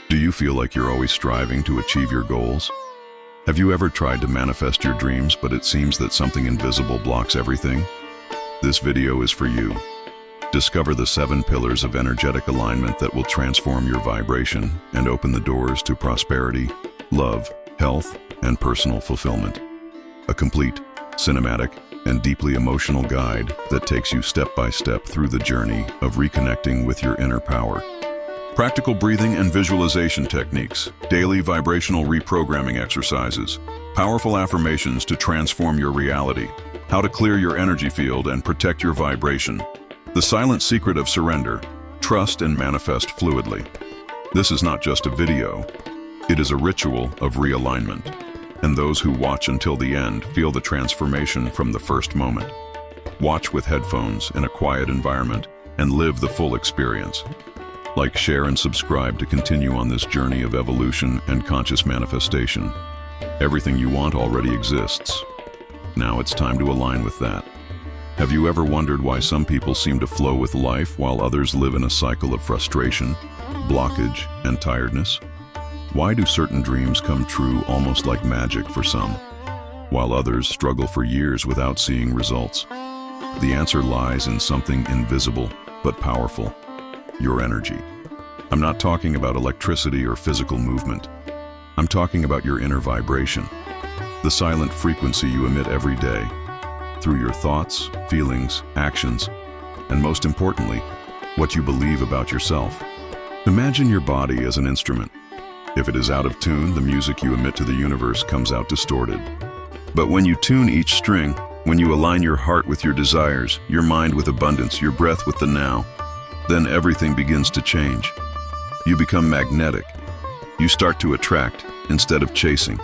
Do you feel like you're always striving to achieve your goals? Have you ever tried to manifest your dreams, but it seems that something invisible blocks everything? This video is for you. Discover the 7 pillars of energetic alignment that will transform your vibration and open the doors to prosperity, love, health, and personal fulfillment. A complete, cinematic, and deeply emotional guide that takes you step by step through the journey of reconnecting with your inner power. Practical breathing and visualization techniques, daily vibrational reprogramming exercises, powerful affirmations to transform your reality, how to clear your energy field and protect your vibration, the silent secret of surrender, trust and manifest fluidly. This is not just a video, it is a ritual of realignment, and those who watch until the end feel the transformation from the first moment. Watch with headphones in a quiet environment and live the full experience. Like, share, and subscribe to continue on this journey of evolution and conscious manifestation. Everything you want already exists. Now it's time to align with that. Have you ever wondered why some people seem to flow with life while others live in a cycle of frustration, blockage, and tiredness? Why do certain dreams come true almost like magic for some, while others struggle for years without seeing results? The answer lies in something invisible but powerful: your energy. I'm not talking about electricity or physical movement. I'm talking about your inner vibration, the silent frequency you emit every day, through your thoughts, feelings, actions, and most importantly, what you believe about yourself. Imagine your body as an instrument. If it is out of tune, the music you emit to the universe comes out distorted. But when you tune each string, when you align your heart with your desires, your mind with abundance, your breath with the now, then everything begins to change. You become magnetic. You start to attract instead of chasing.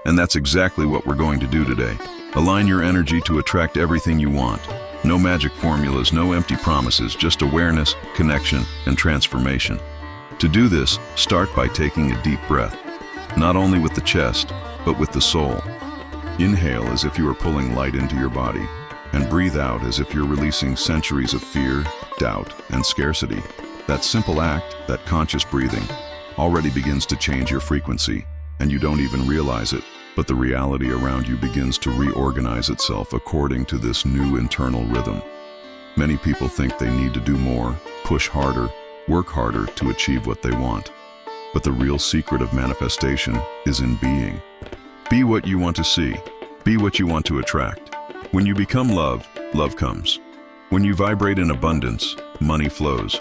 And that's exactly what we're going to do today. Align your energy to attract everything you want. No magic formulas, no empty promises, just awareness, connection, and transformation. To do this, start by taking a deep breath, not only with the chest, but with the soul. Inhale as if you are pulling light into your body, and breathe out as if you're releasing centuries of fear, doubt, and scarcity. That simple act, that conscious breathing, already begins to change your frequency, and you don't even realize it, but the reality around you begins to reorganize itself according to this new internal rhythm. Many people think they need to do more, push harder, work harder to achieve what they want. But the real secret of manifestation is in being. Be what you want to see. Be what you want to attract. When you become love, love comes. When you vibrate in abundance, money flows.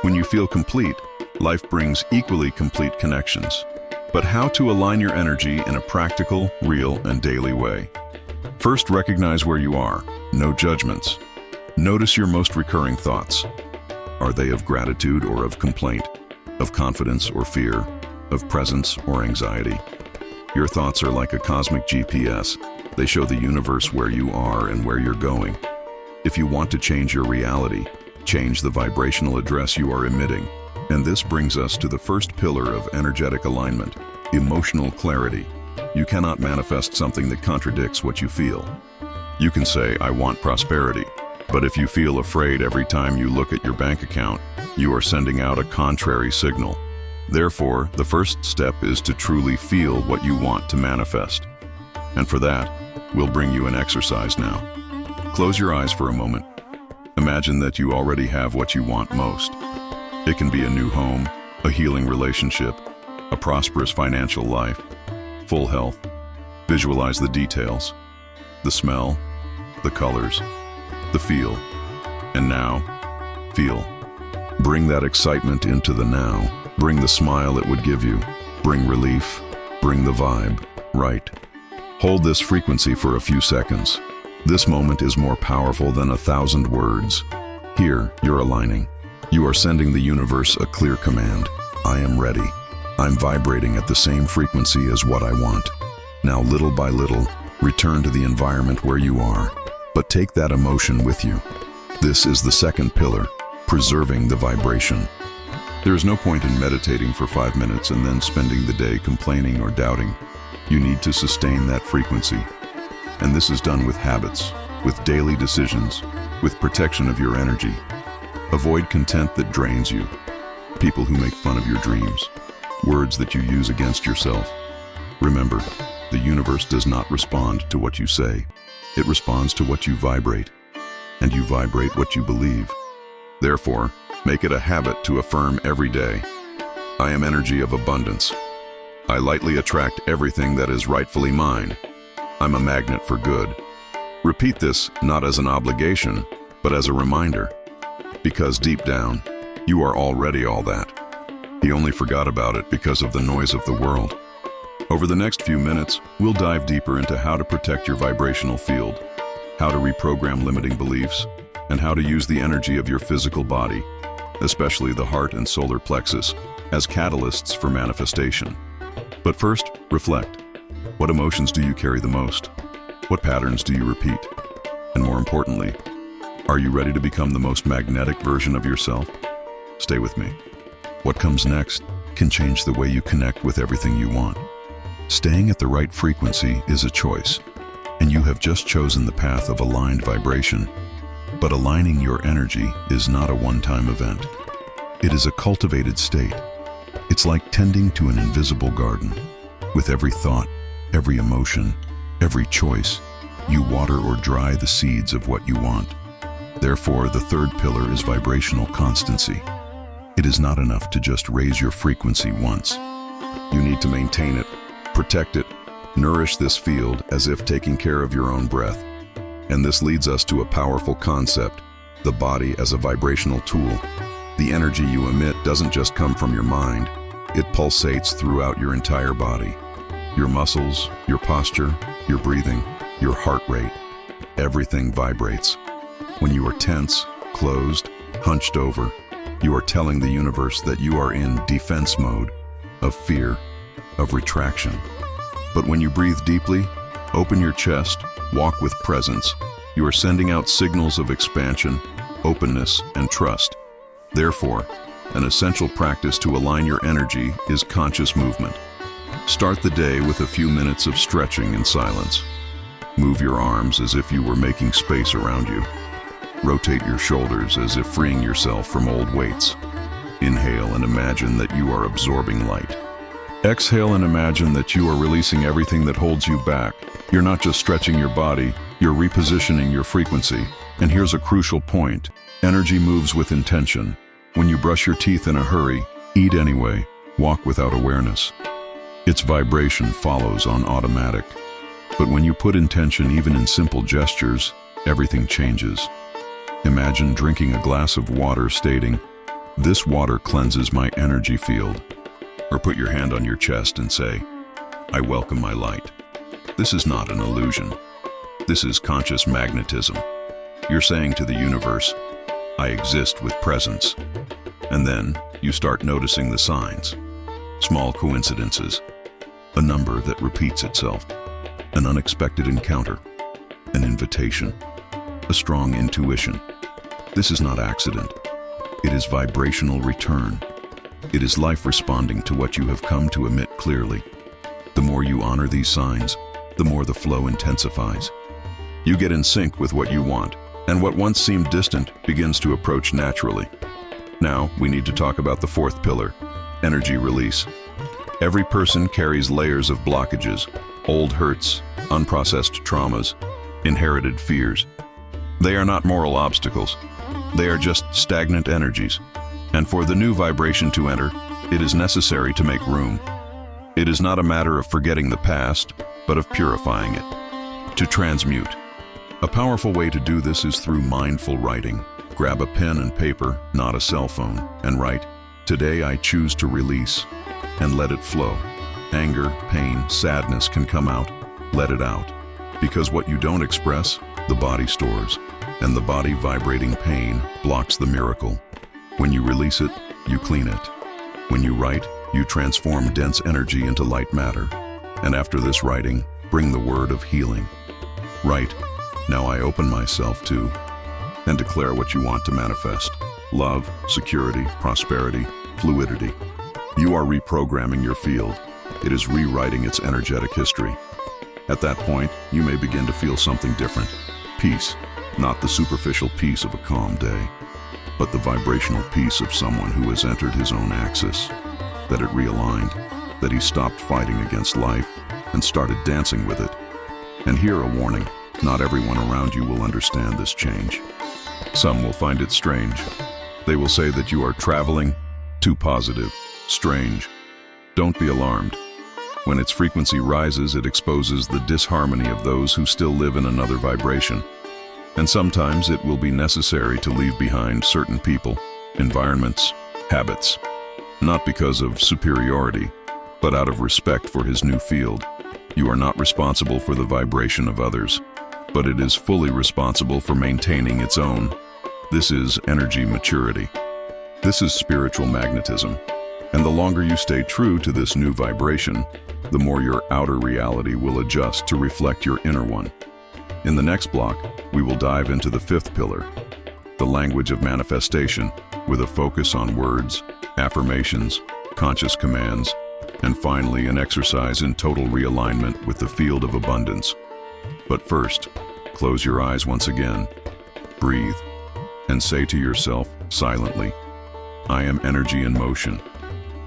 When you feel complete, life brings equally complete connections. But how to align your energy in a practical, real, and daily way? First, recognize where you are. No judgments. Notice your most recurring thoughts. Are they of gratitude or of complaint? Of confidence or fear? Of presence or anxiety? Your thoughts are like a cosmic GPS. They show the universe where you are and where you're going. If you want to change your reality, change the vibrational address you are emitting. And this brings us to the first pillar of energetic alignment: emotional clarity. You cannot manifest something that contradicts what you feel. You can say, "I want prosperity," but if you feel afraid every time you look at your bank account, you are sending out a contrary signal. Therefore, the first step is to truly feel what you want to manifest. And for that, we'll bring you an exercise now. Close your eyes for a moment. Imagine that you already have what you want most. It can be a new home, a healing relationship, a prosperous financial life, full health. Visualize the details, the smell, the colors, the feel. And now, feel. Bring that excitement into the now. Bring the smile it would give you. Bring relief. Bring the vibe. Right. Hold this frequency for a few seconds. This moment is more powerful than 1,000 words. Here, you're aligning. You are sending the universe a clear command. I am ready. I'm vibrating at the same frequency as what I want. Now, little by little, return to the environment where you are. But take that emotion with you. This is the second pillar: preserving the vibration. There is no point in meditating for 5 minutes and then spending the day complaining or doubting. You need to sustain that frequency. And this is done with habits, with daily decisions, with protection of your energy. Avoid content that drains you, people who make fun of your dreams, words that you use against yourself. Remember, the universe does not respond to what you say. It responds to what you vibrate, and you vibrate what you believe. Therefore, make it a habit to affirm every day, I am energy of abundance. I lightly attract everything that is rightfully mine. I'm a magnet for good. Repeat this not as an obligation, but as a reminder, because deep down, you are already all that. He only forgot about it because of the noise of the world. Over the next few minutes, we'll dive deeper into how to protect your vibrational field, how to reprogram limiting beliefs, and how to use the energy of your physical body, especially the heart and solar plexus, as catalysts for manifestation. But first, reflect. What emotions do you carry the most? What patterns do you repeat? And more importantly, are you ready to become the most magnetic version of yourself? Stay with me. What comes next can change the way you connect with everything you want. Staying at the right frequency is a choice, and you have just chosen the path of aligned vibration. But aligning your energy is not a one-time event. It is a cultivated state. It's like tending to an invisible garden. With every thought, every emotion, every choice, you water or dry the seeds of what you want. Therefore, the third pillar is vibrational constancy. It is not enough to just raise your frequency once. You need to maintain it, protect it, nourish this field as if taking care of your own breath. And this leads us to a powerful concept, the body as a vibrational tool. The energy you emit doesn't just come from your mind, it pulsates throughout your entire body. Your muscles, your posture, your breathing, your heart rate, everything vibrates. When you are tense, closed, hunched over, you are telling the universe that you are in defense mode, of fear, of retraction. But when you breathe deeply, open your chest, walk with presence, you are sending out signals of expansion, openness, and trust. Therefore, an essential practice to align your energy is conscious movement. Start the day with a few minutes of stretching in silence. Move your arms as if you were making space around you. Rotate your shoulders as if freeing yourself from old weights. Inhale and imagine that you are absorbing light. Exhale and imagine that you are releasing everything that holds you back. You're not just stretching your body, you're repositioning your frequency. And here's a crucial point. Energy moves with intention. When you brush your teeth in a hurry, eat anyway, walk without awareness. Its vibration follows on automatic. But when you put intention even in simple gestures, everything changes. Imagine drinking a glass of water stating, "This water cleanses my energy field." Or put your hand on your chest and say, "I welcome my light." This is not an illusion. This is conscious magnetism. You're saying to the universe, "I exist with presence." And then you start noticing the signs. Small coincidences, a number that repeats itself, an unexpected encounter, an invitation, a strong intuition. This is not accident. It is vibrational return. It is life responding to what you have come to emit clearly. The more you honor these signs, the more the flow intensifies. You get in sync with what you want, and what once seemed distant begins to approach naturally. Now, we need to talk about the fourth pillar, energy release. Every person carries layers of blockages, old hurts, unprocessed traumas, inherited fears. They are not moral obstacles. They are just stagnant energies. And for the new vibration to enter, it is necessary to make room. It is not a matter of forgetting the past, but of purifying it, to transmute. A powerful way to do this is through mindful writing. Grab a pen and paper, not a cell phone, and write, "Today I choose to release," and let it flow. Anger, pain, sadness can come out. Let it out. Because what you don't express, the body stores, and the body vibrating pain blocks the miracle. When you release it, you clean it. When you write, you transform dense energy into light matter. And after this writing, bring the word of healing. Write, "Now I open myself to," and declare what you want to manifest. Love, security, prosperity, fluidity. You are reprogramming your field. It is rewriting its energetic history. At that point, you may begin to feel something different. Peace, not the superficial peace of a calm day, but the vibrational peace of someone who has entered his own axis. that it realigned, that he stopped fighting against life and started dancing with it. And here a warning, not everyone around you will understand this change. Some will find it strange. They will say that you are traveling, too positive, strange. Don't be alarmed. When its frequency rises, it exposes the disharmony of those who still live in another vibration. And sometimes it will be necessary to leave behind certain people, environments, habits, not because of superiority, but out of respect for his new field. You are not responsible for the vibration of others, but it is fully responsible for maintaining its own. This is energy maturity. This is spiritual magnetism. And the longer you stay true to this new vibration, the more your outer reality will adjust to reflect your inner one. In the next block, we will dive into the fifth pillar, the language of manifestation, with a focus on words, affirmations, conscious commands, and finally an exercise in total realignment with the field of abundance. But first, close your eyes once again, breathe, and say to yourself silently, I am energy in motion.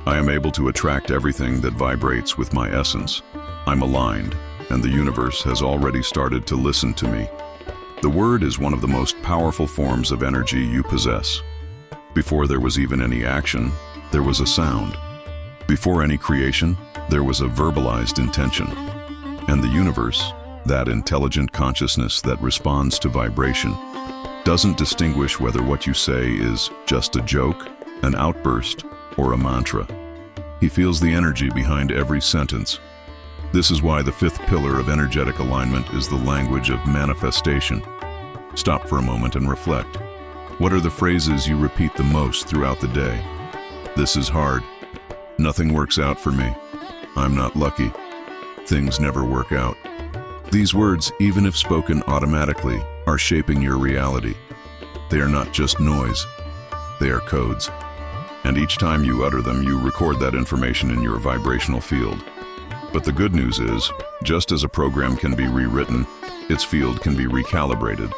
I am able to attract everything that vibrates with my essence. I'm aligned, and the universe has already started to listen to me. The word is one of the most powerful forms of energy you possess. Before there was even any action, there was a sound. Before any creation, there was a verbalized intention. And the universe, that intelligent consciousness that responds to vibration, doesn't distinguish whether what you say is just a joke, an outburst, or a mantra. He feels the energy behind every sentence. This is why the fifth pillar of energetic alignment is the language of manifestation. Stop for a moment and reflect. What are the phrases you repeat the most throughout the day? This is hard. Nothing works out for me. I'm not lucky. Things never work out. These words, even if spoken automatically, are shaping your reality. They are not just noise. They are codes. And each time you utter them, you record that information in your vibrational field. But the good news is, just as a program can be rewritten, its field can be recalibrated.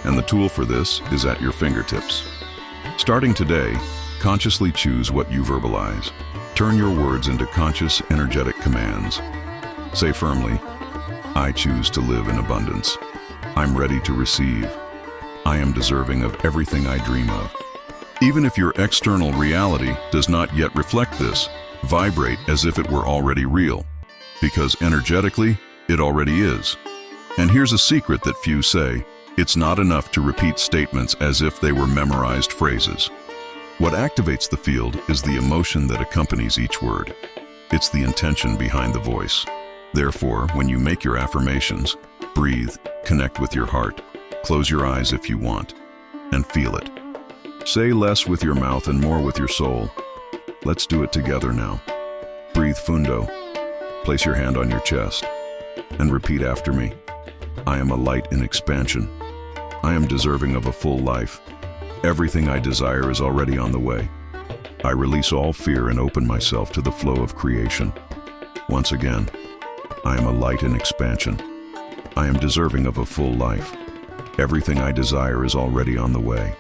And the tool for this is at your fingertips. Starting today, consciously choose what you verbalize. Turn your words into conscious, energetic commands. Say firmly, I choose to live in abundance. I'm ready to receive. I am deserving of everything I dream of. Even if your external reality does not yet reflect this, vibrate as if it were already real, because energetically, it already is. And here's a secret that few say, it's not enough to repeat statements as if they were memorized phrases. What activates the field is the emotion that accompanies each word. It's the intention behind the voice. Therefore, when you make your affirmations, breathe, connect with your heart, close your eyes if you want, and feel it. Say less with your mouth and more with your soul. Let's do it together now. Breathe fundo. Place your hand on your chest and repeat after me. I am a light in expansion. I am deserving of a full life. Everything I desire is already on the way. I release all fear and open myself to the flow of creation. Once again, I am a light in expansion. I am deserving of a full life. Everything I desire is already on the way.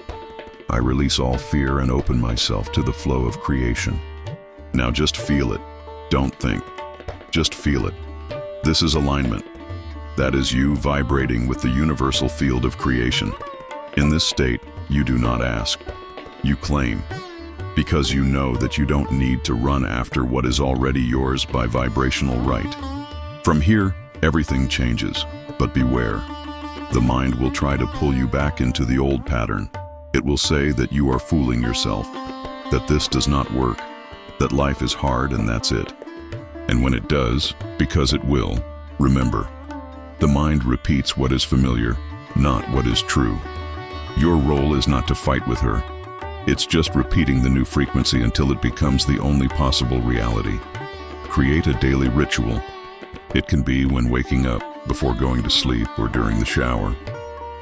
I release all fear and open myself to the flow of creation. Now just feel it. Don't think. Just feel it. This is alignment. That is you vibrating with the universal field of creation. In this state, you do not ask. You claim. Because you know that you don't need to run after what is already yours by vibrational right. From here, everything changes. But beware. The mind will try to pull you back into the old pattern. It will say that you are fooling yourself, that this does not work, that life is hard and that's it. And when it does, because it will, remember, the mind repeats what is familiar, not what is true. Your role is not to fight with her. It's just repeating the new frequency until it becomes the only possible reality. Create a daily ritual. It can be when waking up, before going to sleep, or during the shower.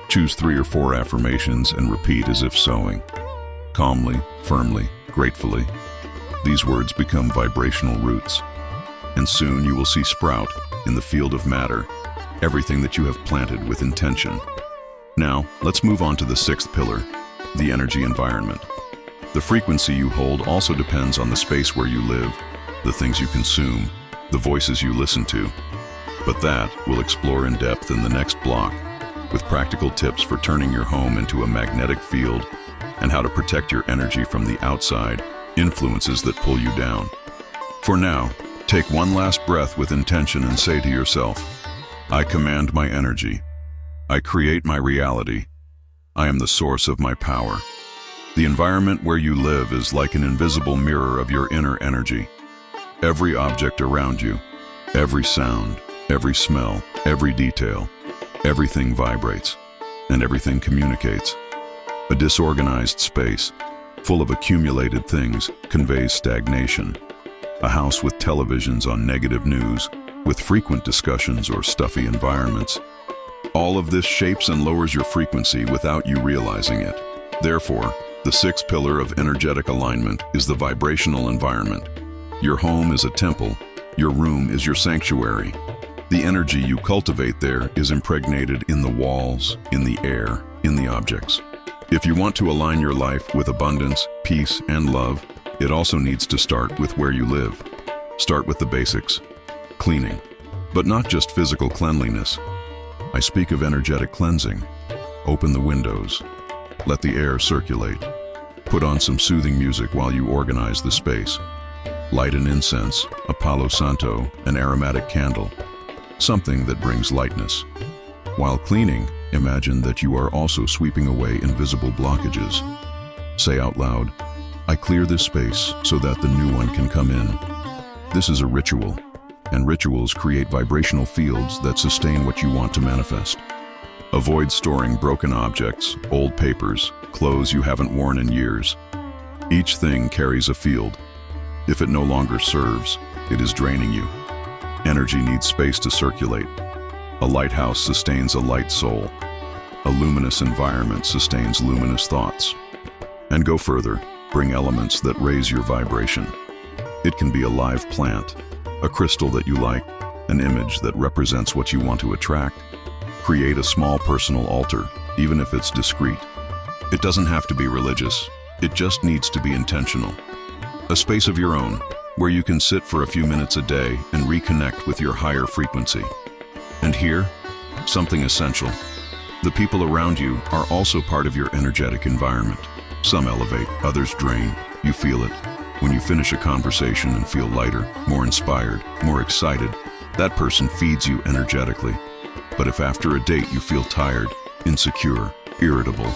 Choose 3 or 4 affirmations and repeat as if sewing. Calmly, firmly, gratefully. These words become vibrational roots. And soon you will see sprout, in the field of matter, everything that you have planted with intention. Now, let's move on to the 6th pillar, the energy environment. The frequency you hold also depends on the space where you live, the things you consume, the voices you listen to. But that we'll explore in depth in the next block, with practical tips for turning your home into a magnetic field and how to protect your energy from the outside influences that pull you down. For now, take one last breath with intention and say to yourself, I command my energy. I create my reality. I am the source of my power. The environment where you live is like an invisible mirror of your inner energy. Every object around you, every sound, every smell, every detail, everything vibrates, and everything communicates. A disorganized space, full of accumulated things, conveys stagnation. A house with televisions on negative news, with frequent discussions or stuffy environments. All of this shapes and lowers your frequency without you realizing it. Therefore, the sixth pillar of energetic alignment is the vibrational environment. Your home is a temple. Your room is your sanctuary. The energy you cultivate there is impregnated in the walls, in the air, in the objects. If you want to align your life with abundance, peace, and love, it also needs to start with where you live. Start with the basics. Cleaning. But not just physical cleanliness. I speak of energetic cleansing. Open the windows. Let the air circulate. Put on some soothing music while you organize the space. Light an incense, a Palo Santo, an aromatic candle. Something that brings lightness. While cleaning, imagine that you are also sweeping away invisible blockages. Say out loud, I clear this space so that the new one can come in. This is a ritual, and rituals create vibrational fields that sustain what you want to manifest. Avoid storing broken objects, old papers, clothes you haven't worn in years. Each thing carries a field. If it no longer serves, it is draining you. Energy needs space to circulate. A lighthouse sustains a light soul. A luminous environment sustains luminous thoughts. And go further, bring elements that raise your vibration. It can be a live plant, a crystal that you like, an image that represents what you want to attract. Create a small personal altar, even if it's discreet. It doesn't have to be religious. It just needs to be intentional. A space of your own, where you can sit for a few minutes a day and reconnect with your higher frequency. And here, something essential. The people around you are also part of your energetic environment. Some elevate, others drain. You feel it. When you finish a conversation and feel lighter, more inspired, more excited, that person feeds you energetically. But if after a date you feel tired, insecure, irritable,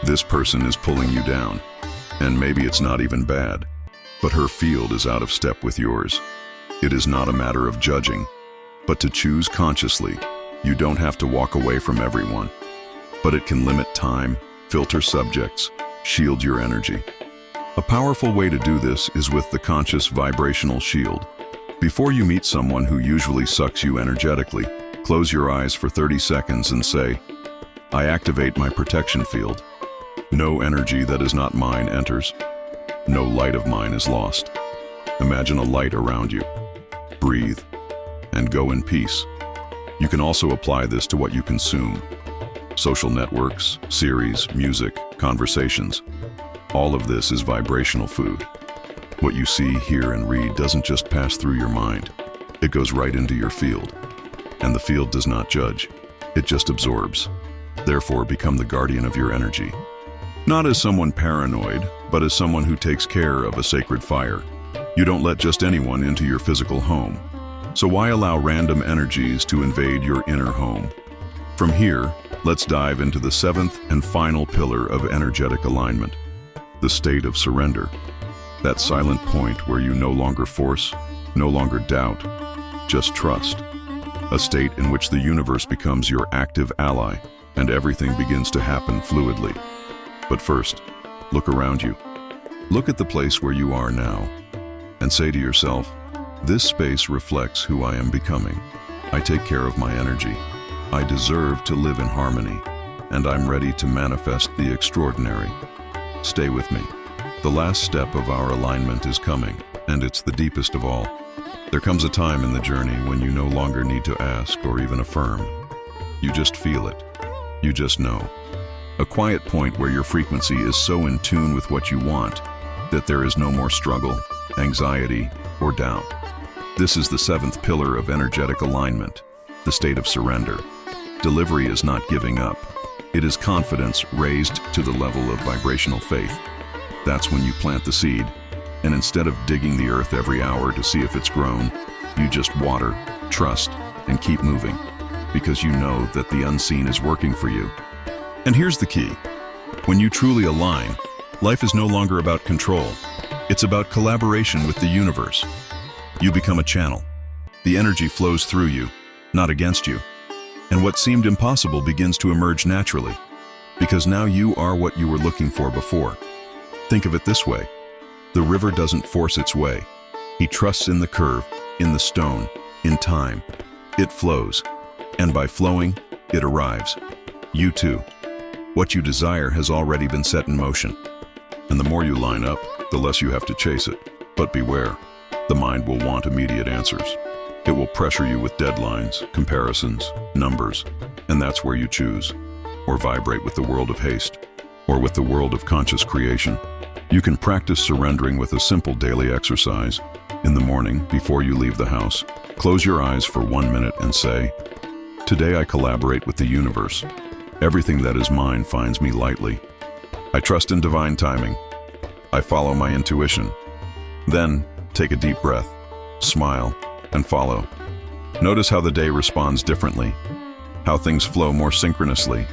this person is pulling you down. And maybe it's not even bad, but her field is out of step with yours. It is not a matter of judging, but to choose consciously. You don't have to walk away from everyone, but it can limit time, filter subjects, shield your energy. A powerful way to do this is with the conscious vibrational shield. Before you meet someone who usually sucks you energetically, close your eyes for 30 seconds and say, I activate my protection field. No energy that is not mine enters. No light of mine is lost. Imagine a light around you. Breathe and go in peace. You can also apply this to what you consume. Social networks, series, music, conversations. All of this is vibrational food. What you see, hear, and read doesn't just pass through your mind. It goes right into your field. And the field does not judge. It just absorbs. Therefore, become the guardian of your energy. Not as someone paranoid, but as someone who takes care of a sacred fire. You don't let just anyone into your physical home. So why allow random energies to invade your inner home? From here, let's dive into the seventh and final pillar of energetic alignment, the state of surrender. That silent point where you no longer force, no longer doubt, just trust. A state in which the universe becomes your active ally and everything begins to happen fluidly. But first, look around you. Look at the place where you are now and say to yourself, this space reflects who I am becoming. I take care of my energy. I deserve to live in harmony, and I'm ready to manifest the extraordinary. Stay with me. The last step of our alignment is coming, and it's the deepest of all. There comes a time in the journey when you no longer need to ask or even affirm. You just feel it. You just know. A quiet point where your frequency is so in tune with what you want that there is no more struggle, anxiety, or doubt. This is the seventh pillar of energetic alignment, the state of surrender. Delivery is not giving up. It is confidence raised to the level of vibrational faith. That's when you plant the seed, and instead of digging the earth every hour to see if it's grown, you just water, trust, and keep moving, because you know that the unseen is working for you. And here's the key. When you truly align, life is no longer about control. It's about collaboration with the universe. You become a channel. The energy flows through you, not against you. And what seemed impossible begins to emerge naturally, because now you are what you were looking for before. Think of it this way. The river doesn't force its way. He trusts in the curve, in the stone, in time. It flows, and by flowing, it arrives. You too. What you desire has already been set in motion. And the more you line up, the less you have to chase it. But beware, the mind will want immediate answers. It will pressure you with deadlines, comparisons, numbers, and that's where you choose. Or vibrate with the world of haste, or with the world of conscious creation. You can practice surrendering with a simple daily exercise. In the morning, before you leave the house, close your eyes for 1 minute and say, "Today I collaborate with the universe. Everything that is mine finds me lightly. I trust in divine timing. I follow my intuition." Then, take a deep breath, smile, and follow. Notice how the day responds differently, how things flow more synchronously.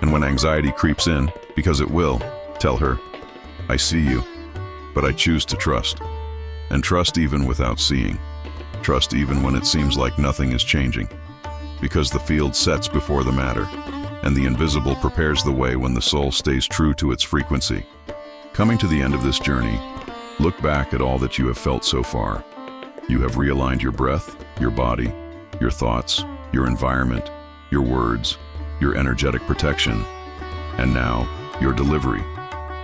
And when anxiety creeps in, because it will, tell her, "I see you, but I choose to trust." And trust even without seeing. Trust even when it seems like nothing is changing. Because the field sets before the matter, and the invisible prepares the way when the soul stays true to its frequency. Coming to the end of this journey, look back at all that you have felt so far. You have realigned your breath, your body, your thoughts, your environment, your words, your energetic protection, and now, your delivery.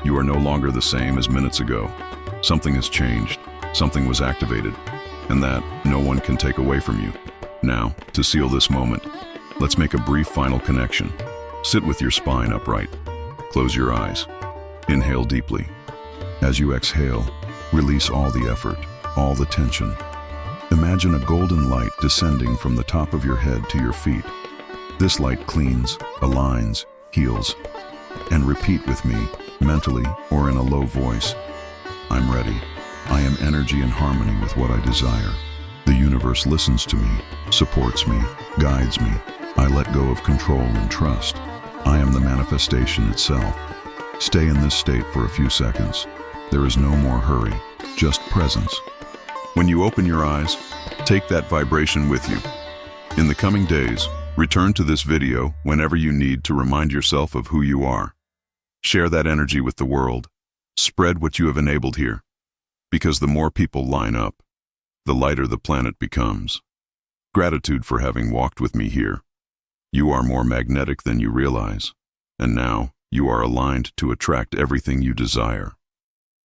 You are no longer the same as minutes ago. Something has changed, something was activated, and that no one can take away from you. Now, to seal this moment, let's make a brief final connection. Sit with your spine upright. Close your eyes. Inhale deeply. As you exhale, release all the effort, all the tension. Imagine a golden light descending from the top of your head to your feet. This light cleans, aligns, heals. And repeat with me, mentally or in a low voice. "I'm ready. I am energy in harmony with what I desire. The universe listens to me, supports me, guides me. I let go of control and trust. I am the manifestation itself." Stay in this state for a few seconds. There is no more hurry, just presence. When you open your eyes, take that vibration with you. In the coming days, return to this video whenever you need to remind yourself of who you are. Share that energy with the world. Spread what you have enabled here. Because the more people line up, the lighter the planet becomes. Gratitude for having walked with me here. You are more magnetic than you realize. And now, you are aligned to attract everything you desire.